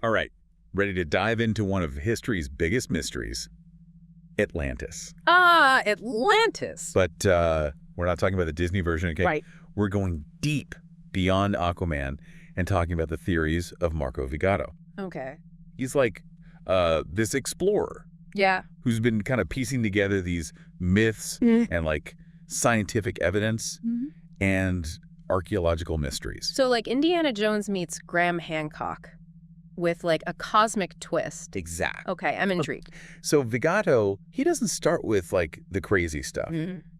All right, ready to dive into one of history's biggest mysteries, Atlantis. Ah, Atlantis. But we're not talking about the Disney version, okay? Right. We're going deep beyond Aquaman and talking about the theories of Marco Vigato. Okay. He's like this explorer Yeah. who's been kind of piecing together these myths and like scientific evidence and archaeological mysteries. So like Indiana Jones meets Graham Hancock with like a cosmic twist. Exactly. Okay, I'm intrigued. So Vigato, he doesn't start with like the crazy stuff.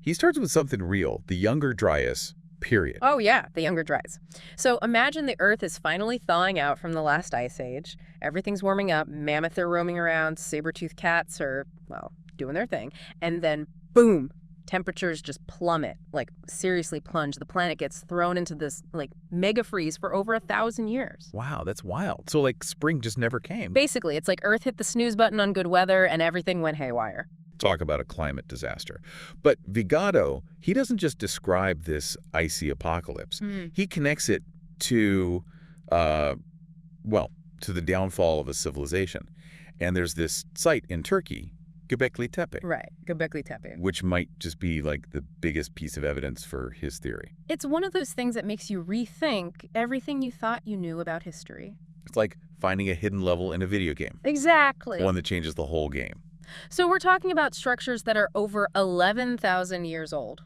He starts with something real, the Younger Dryas, period. Oh yeah, the Younger Dryas. So imagine the Earth is finally thawing out from the last ice age. Everything's warming up, mammoths are roaming around, saber-toothed cats are, well, doing their thing. And then, boom, temperatures just plummet, like seriously plunge. The planet gets thrown into this like mega freeze for over 1,000 years. Wow, that's wild. So like spring just never came. Basically, it's like Earth hit the snooze button on good weather and everything went haywire. Talk about a climate disaster. But Vigato, he doesn't just describe this icy apocalypse. He connects it to, well, to the downfall of a civilization. And there's this site in Turkey, Göbekli Tepe. Right, Göbekli Tepe. Which might just be like the biggest piece of evidence for his theory. It's one of those things that makes you rethink everything you thought you knew about history. It's like finding a hidden level in a video game. Exactly. One that changes the whole game. So we're talking about structures that are over 11,000 years old.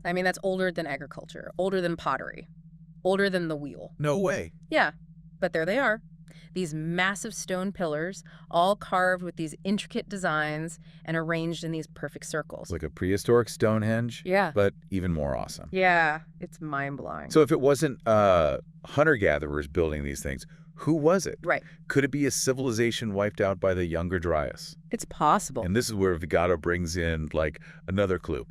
I mean, that's older than agriculture, older than pottery, older than the wheel. No way. Yeah, but there they are. These massive stone pillars, all carved with these intricate designs and arranged in these perfect circles. It's like a prehistoric Stonehenge, Yeah. but even more awesome. Yeah, it's mind-blowing. So if it wasn't hunter-gatherers building these things, who was it? Right. Could it be a civilization wiped out by the Younger Dryas? It's possible. And this is where Vigato brings in, like, another clue.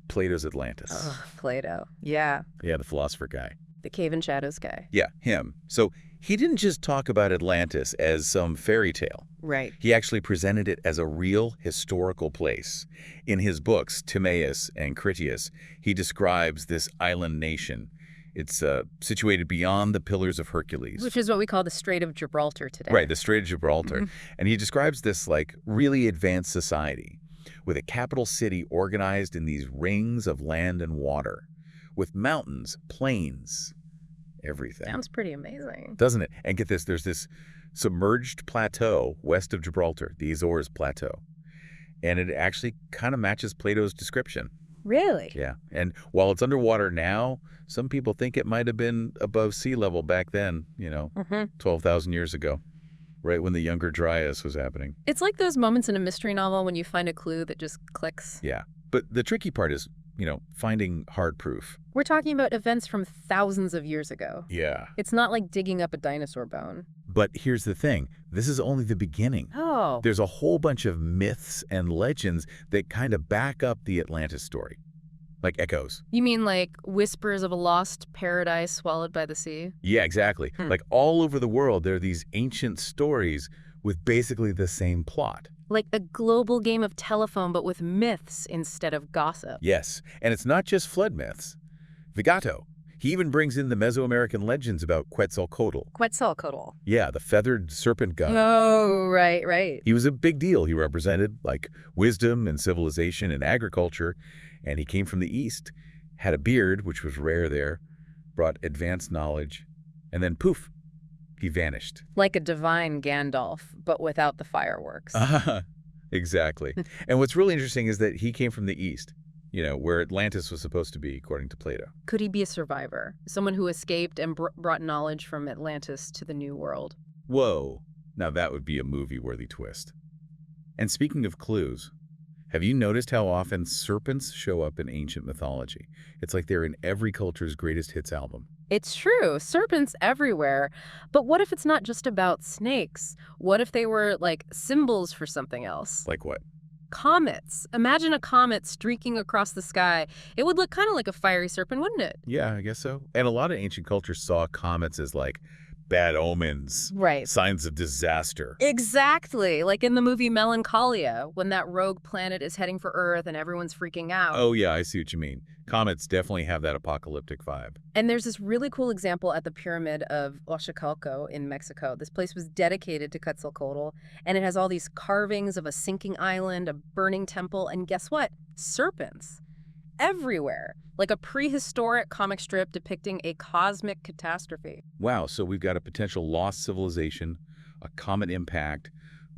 Plato's Atlantis. Ugh, Plato. Yeah, Yeah, the philosopher guy. the Cave in Shadows guy. Yeah, him. So he didn't just talk about Atlantis as some fairy tale. Right. He actually presented it as a real historical place. In his books, Timaeus and Critias, he describes this island nation. It's situated beyond the Pillars of Hercules. Which is what we call the Strait of Gibraltar today. Right, the Strait of Gibraltar. And he describes this like really advanced society with a capital city organized in these rings of land and water, with mountains, plains, everything. Sounds pretty amazing. Doesn't it? And get this, there's this submerged plateau west of Gibraltar, the Azores Plateau. And it actually kind of matches Plato's description. Really? Yeah. And while it's underwater now, some people think it might have been above sea level back then, 12,000 years ago, right when the Younger Dryas was happening. It's like those moments in a mystery novel when you find a clue that just clicks. Yeah. But the tricky part is, finding hard proof. We're talking about events from thousands of years ago. Yeah. It's not like digging up a dinosaur bone. But here's the thing. This is only the beginning. Oh. There's a whole bunch of myths and legends that kind of back up the Atlantis story. Like echoes. You mean like whispers of a lost paradise swallowed by the sea? Yeah, exactly. Like all over the world, there are these ancient stories with basically the same plot. Like a global game of telephone, but with myths instead of gossip. Yes, and it's not just flood myths. Vigato, he even brings in the Mesoamerican legends about Quetzalcoatl. Quetzalcoatl. Yeah, the feathered serpent god. Oh, right. He was a big deal. He represented, like, wisdom and civilization and agriculture, and he came from the East, had a beard, which was rare there, brought advanced knowledge, and then poof, he vanished. Like a divine Gandalf, but without the fireworks. Exactly. And what's really interesting is that he came from the East, where Atlantis was supposed to be, according to Plato. Could he be a survivor? Someone who escaped and brought knowledge from Atlantis to the New World? Whoa. Now that would be a movie-worthy twist. And speaking of clues, have you noticed how often serpents show up in ancient mythology? It's like they're in every culture's greatest hits album. It's true. Serpents everywhere. But what if it's not just about snakes? What if they were, like, symbols for something else? Like what? Comets. Imagine a comet streaking across the sky. It would look kind of like a fiery serpent, wouldn't it? Yeah, I guess so. And a lot of ancient cultures saw comets as, like, bad omens, Right. signs of disaster. Exactly. Like in the movie Melancholia, when that rogue planet is heading for Earth and everyone's freaking out. Oh, yeah, I see what you mean. Comets definitely have that apocalyptic vibe. And there's this really cool example at the Pyramid of Oaxaca in Mexico. This place was dedicated to Quetzalcoatl, and it has all these carvings of a sinking island, a burning temple, and guess what? Serpents. Everywhere. Like a prehistoric comic strip depicting a cosmic catastrophe. Wow, so we've got a potential lost civilization, a comet impact,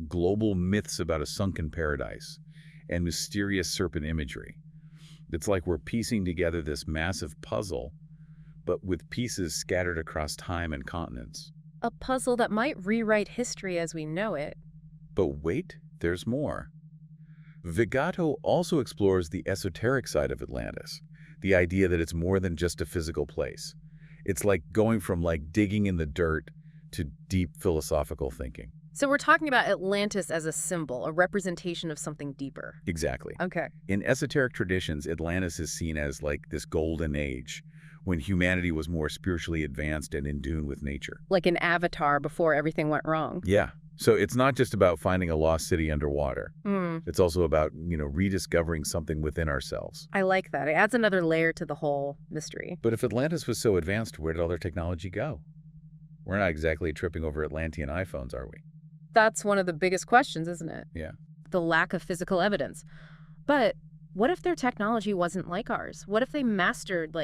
global myths about a sunken paradise, and mysterious serpent imagery. It's like we're piecing together this massive puzzle, but with pieces scattered across time and continents. A puzzle that might rewrite history as we know it. But wait, there's more. Vigato also explores the esoteric side of Atlantis, the idea that it's more than just a physical place. It's like going from digging in the dirt to deep philosophical thinking. So we're talking about Atlantis as a symbol, a representation of something deeper. Exactly. Okay. In esoteric traditions, Atlantis is seen as this golden age, when humanity was more spiritually advanced and in tune with nature. Like an avatar before everything went wrong. Yeah. So it's not just about finding a lost city underwater. It's also about, rediscovering something within ourselves. I like that. It adds another layer to the whole mystery. But if Atlantis was so advanced, where did all their technology go? We're not exactly tripping over Atlantean iPhones, are we? That's one of the biggest questions, isn't it? Yeah. The lack of physical evidence. But what if their technology wasn't like ours? What if they mastered,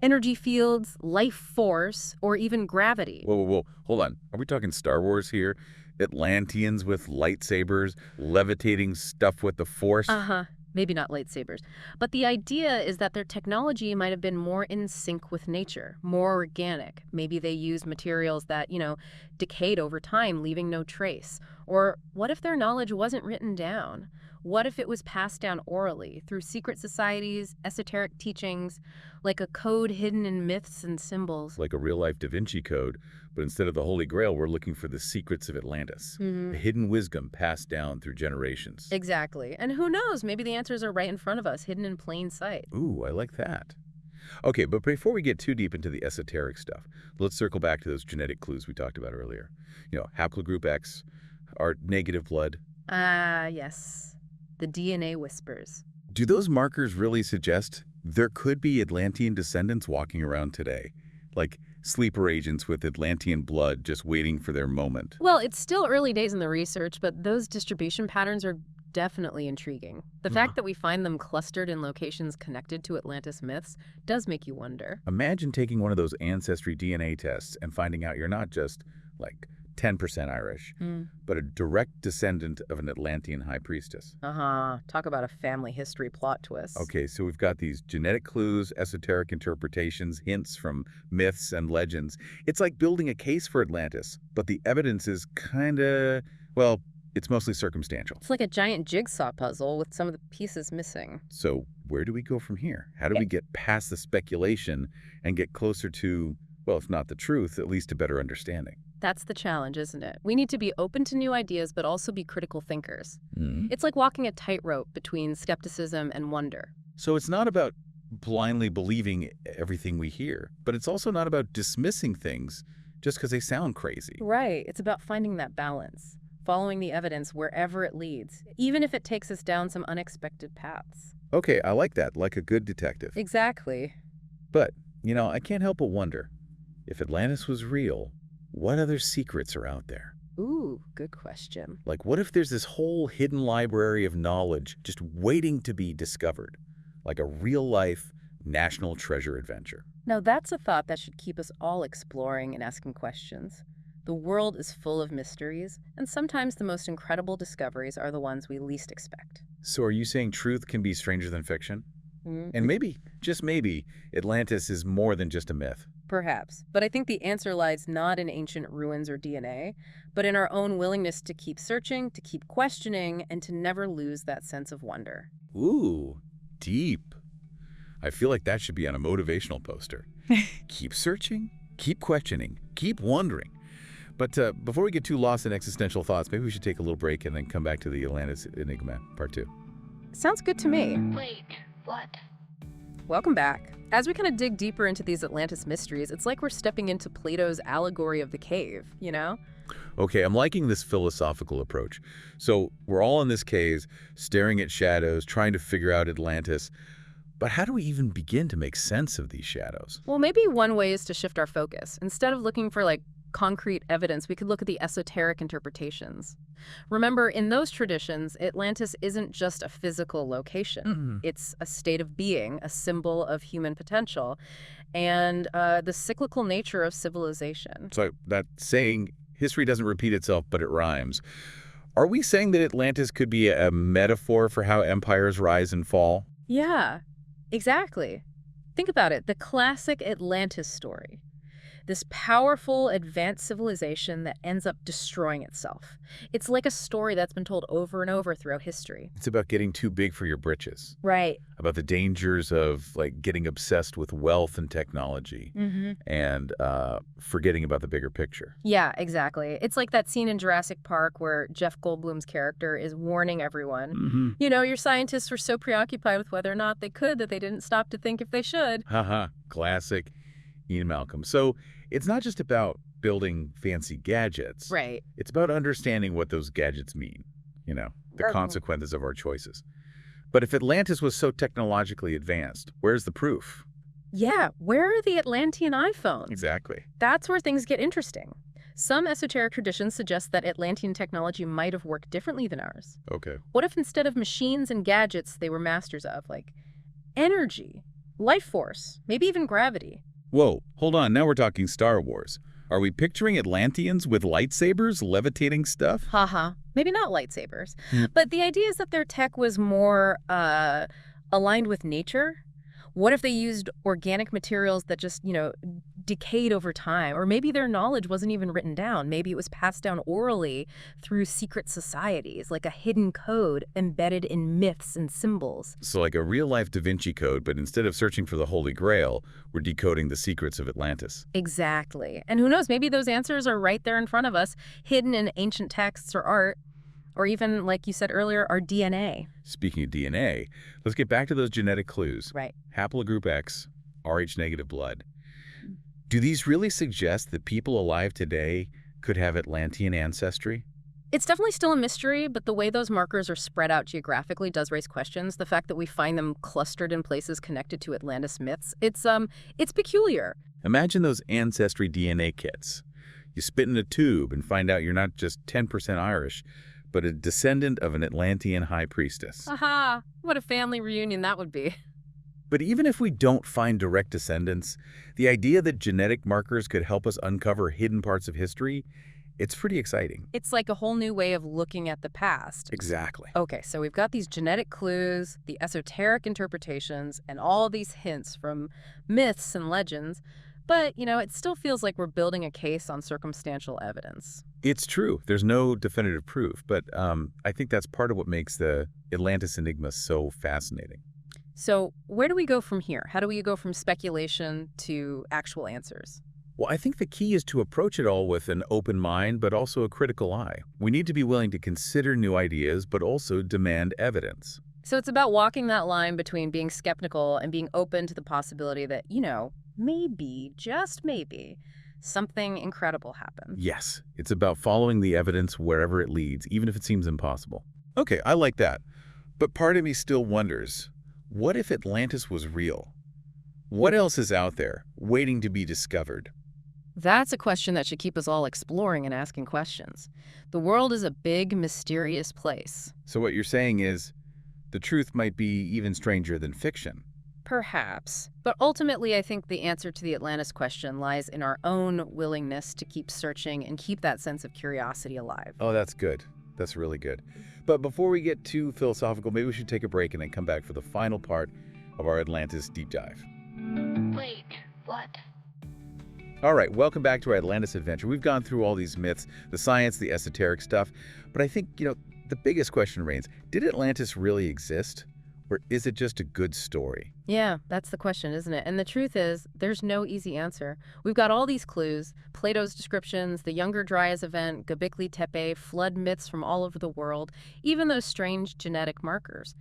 energy fields, life force, or even gravity? Whoa. Hold on. Are we talking Star Wars here? Atlanteans with lightsabers, levitating stuff with the Force? Uh-huh. Maybe not lightsabers. But the idea is that their technology might have been more in sync with nature, more organic. Maybe they used materials that, decayed over time, leaving no trace. Or what if their knowledge wasn't written down? What if it was passed down orally, through secret societies, esoteric teachings, like a code hidden in myths and symbols? Like a real-life Da Vinci Code, but instead of the Holy Grail, we're looking for the secrets of Atlantis. A hidden wisdom passed down through generations. Exactly. And who knows, maybe the answers are right in front of us, hidden in plain sight. Ooh, I like that. Okay, but before we get too deep into the esoteric stuff, let's circle back to those genetic clues we talked about earlier. Haplogroup X, our negative blood. Yes. The DNA whispers. Do those markers really suggest there could be Atlantean descendants walking around today? Like sleeper agents with Atlantean blood just waiting for their moment? Well, it's still early days in the research, but those distribution patterns are definitely intriguing. The fact that we find them clustered in locations connected to Atlantis myths does make you wonder. Imagine taking one of those ancestry DNA tests and finding out you're not just 10% Irish, but a direct descendant of an Atlantean high priestess. Talk about a family history plot twist. Okay, so we've got these genetic clues, esoteric interpretations, hints from myths and legends. It's like building a case for Atlantis, but the evidence is it's mostly circumstantial. It's like a giant jigsaw puzzle with some of the pieces missing. So where do we go from here? How do we get past the speculation and get closer to, if not the truth, at least a better understanding? That's the challenge, isn't it? We need to be open to new ideas, but also be critical thinkers. It's like walking a tightrope between skepticism and wonder. So it's not about blindly believing everything we hear, but it's also not about dismissing things just because they sound crazy. Right. It's about finding that balance, following the evidence wherever it leads, even if it takes us down some unexpected paths. Okay, I like that, like a good detective. Exactly. But, I can't help but wonder, if Atlantis was real, what other secrets are out there? Ooh, good question. What if there's this whole hidden library of knowledge just waiting to be discovered? Like a real-life national treasure adventure. Now that's a thought that should keep us all exploring and asking questions. The world is full of mysteries, and sometimes the most incredible discoveries are the ones we least expect. So are you saying truth can be stranger than fiction? And maybe, just maybe, Atlantis is more than just a myth. Perhaps. But I think the answer lies not in ancient ruins or DNA, but in our own willingness to keep searching, to keep questioning, and to never lose that sense of wonder. Ooh, deep. I feel like that should be on a motivational poster. Keep searching, keep questioning, keep wondering. But before we get too lost in existential thoughts, maybe we should take a little break and then come back to the Atlantis Enigma Part 2. Sounds good to me. Wait, what? welcome back. As we kind of dig deeper into these Atlantis mysteries, it's like we're stepping into Plato's allegory of the cave, you know? Okay, I'm liking this philosophical approach. So we're all in this cave, staring at shadows, trying to figure out Atlantis. But how do we even begin to make sense of these shadows? Well, maybe one way is to shift our focus. Instead of looking for, like, concrete evidence, we could look at the esoteric interpretations. Remember, in those traditions, Atlantis isn't just a physical location. It's a state of being, a symbol of human potential, and the cyclical nature of civilization. So that saying, history doesn't repeat itself, but it rhymes. Are we saying that Atlantis could be a metaphor for how empires rise and fall? Yeah, exactly. Think about it, the classic Atlantis story. This powerful, advanced civilization that ends up destroying itself. It's like a story that's been told over and over throughout history. It's about getting too big for your britches. Right. About the dangers of like getting obsessed with wealth and technology and forgetting about the bigger picture. Yeah, exactly. It's like that scene in Jurassic Park where Jeff Goldblum's character is warning everyone. You know, your scientists were so preoccupied with whether or not they could that they didn't stop to think if they should. Haha, classic Ian Malcolm. So it's not just about building fancy gadgets. Right. It's about understanding what those gadgets mean, you know, the consequences of our choices. But if Atlantis was so technologically advanced, where's the proof? Yeah, where are the Atlantean iPhones? Exactly. That's where things get interesting. Some esoteric traditions suggest that Atlantean technology might have worked differently than ours. Okay. What if instead of machines and gadgets they were masters of, like energy, life force, maybe even gravity? Whoa, hold on. Now we're talking Star Wars. Are we picturing Atlanteans with lightsabers, levitating stuff? Haha. Maybe not lightsabers. But the idea is that their tech was more aligned with nature. What if they used organic materials that just, you know, decayed over time? Or maybe their knowledge wasn't even written down. Maybe it was passed down orally through secret societies, like a hidden code embedded in myths and symbols. So like a real-life Da Vinci Code, but instead of searching for the Holy Grail, we're decoding the secrets of Atlantis. Exactly. And who knows, maybe those answers are right there in front of us, hidden in ancient texts or art. Or even, like you said earlier, our DNA. Speaking of DNA, let's get back to those genetic clues. Right. Haplogroup X, Rh-negative blood. Do these really suggest that people alive today could have Atlantean ancestry? It's definitely still a mystery, but the way those markers are spread out geographically does raise questions. The fact that we find them clustered in places connected to Atlantis myths, it's peculiar. Imagine those ancestry DNA kits. You spit in a tube and find out you're not just 10% Irish, but a descendant of an Atlantean high priestess. Aha! What a family reunion that would be. But even if we don't find direct descendants, the idea that genetic markers could help us uncover hidden parts of history, it's pretty exciting. It's like a whole new way of looking at the past. Exactly. Okay, so we've got these genetic clues, the esoteric interpretations, and all these hints from myths and legends. But, you know, it still feels like we're building a case on circumstantial evidence. It's true. There's no definitive proof, but I think that's part of what makes the Atlantis enigma so fascinating. So where do we go from here? How do we go from speculation to actual answers? Well, I think the key is to approach it all with an open mind, but also a critical eye. We need to be willing to consider new ideas, but also demand evidence. So it's about walking that line between being skeptical and being open to the possibility that, you know, maybe, just maybe, something incredible happened. Yes, it's about following the evidence wherever it leads, even if it seems impossible. Okay, I like that. But part of me still wonders, what if Atlantis was real? What else is out there, waiting to be discovered? That's a question that should keep us all exploring and asking questions. The world is a big, mysterious place. So what you're saying is, the truth might be even stranger than fiction. Perhaps. But ultimately, I think the answer to the Atlantis question lies in our own willingness to keep searching and keep that sense of curiosity alive. Oh, that's good. That's really good. But before we get too philosophical, maybe we should take a break and then come back for the final part of our Atlantis deep dive. Wait, what? All right, welcome back to our Atlantis adventure. We've gone through all these myths, the science, the esoteric stuff, but I think, the biggest question remains, did Atlantis really exist? Or is it just a good story? Yeah, that's the question, isn't it? And the truth is, there's no easy answer. We've got all these clues, Plato's descriptions, the Younger Dryas event, Göbekli Tepe, flood myths from all over the world, even those strange genetic markers.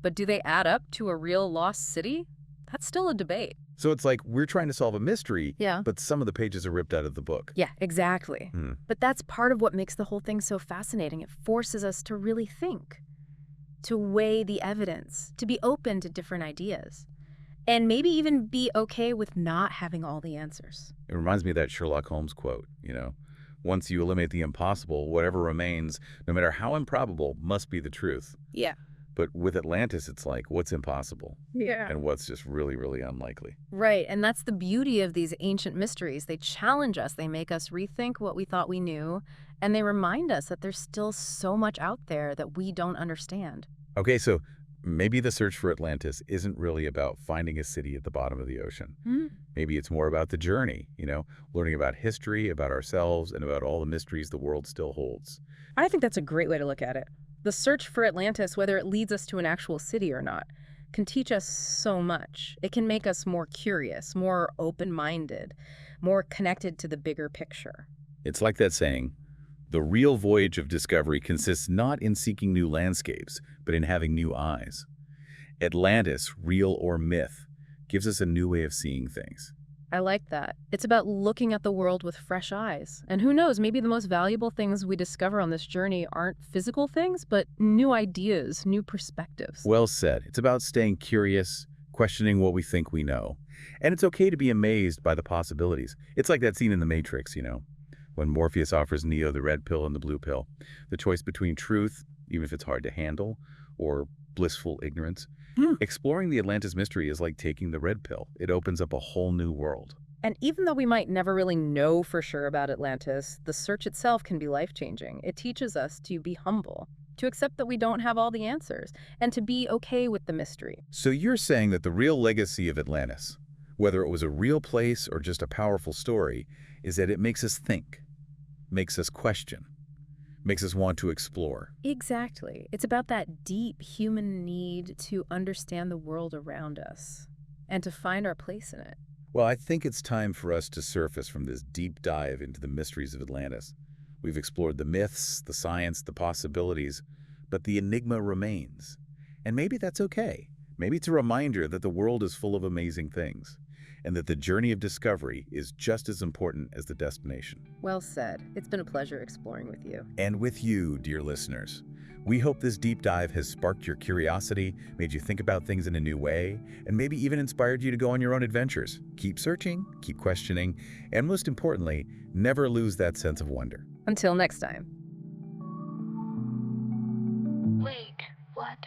But do they add up to a real lost city? That's still a debate. So it's like we're trying to solve a mystery, Yeah. but some of the pages are ripped out of the book. Yeah, exactly. But that's part of what makes the whole thing so fascinating. It forces us to really think, to weigh the evidence, to be open to different ideas, and maybe even be okay with not having all the answers. It reminds me of that Sherlock Holmes quote, once you eliminate the impossible, whatever remains, no matter how improbable, must be the truth. Yeah. But with Atlantis, it's like, what's impossible? Yeah. And what's just really, really unlikely. Right, and that's the beauty of these ancient mysteries. They challenge us, they make us rethink what we thought we knew, and they remind us that there's still so much out there that we don't understand. Okay, so maybe the search for Atlantis isn't really about finding a city at the bottom of the ocean. Maybe it's more about the journey, learning about history, about ourselves, and about all the mysteries the world still holds. I think that's a great way to look at it. The search for Atlantis, whether it leads us to an actual city or not, can teach us so much. It can make us more curious, more open-minded, more connected to the bigger picture. It's like that saying, the real voyage of discovery consists not in seeking new landscapes, but in having new eyes. Atlantis, real or myth, gives us a new way of seeing things. I like that. It's about looking at the world with fresh eyes. And who knows, maybe the most valuable things we discover on this journey aren't physical things, but new ideas, new perspectives. Well said. It's about staying curious, questioning what we think we know. And it's okay to be amazed by the possibilities. It's like that scene in The Matrix, when Morpheus offers Neo the red pill and the blue pill. The choice between truth, even if it's hard to handle, or blissful ignorance. Exploring the Atlantis mystery is like taking the red pill. It opens up a whole new world. And even though we might never really know for sure about Atlantis, the search itself can be life-changing. It teaches us to be humble, to accept that we don't have all the answers, and to be okay with the mystery. So you're saying that the real legacy of Atlantis, whether it was a real place or just a powerful story, is that it makes us think, makes us question, makes us want to explore. Exactly. It's about that deep human need to understand the world around us and to find our place in it. Well, I think it's time for us to surface from this deep dive into the mysteries of Atlantis. We've explored the myths, the science, the possibilities, but the enigma remains. And maybe that's okay. Maybe it's a reminder that the world is full of amazing things, and that the journey of discovery is just as important as the destination. Well said. It's been a pleasure exploring with you. And with you, dear listeners. We hope this deep dive has sparked your curiosity, made you think about things in a new way, and maybe even inspired you to go on your own adventures. Keep searching, keep questioning, and most importantly, never lose that sense of wonder. Until next time. Wait, what?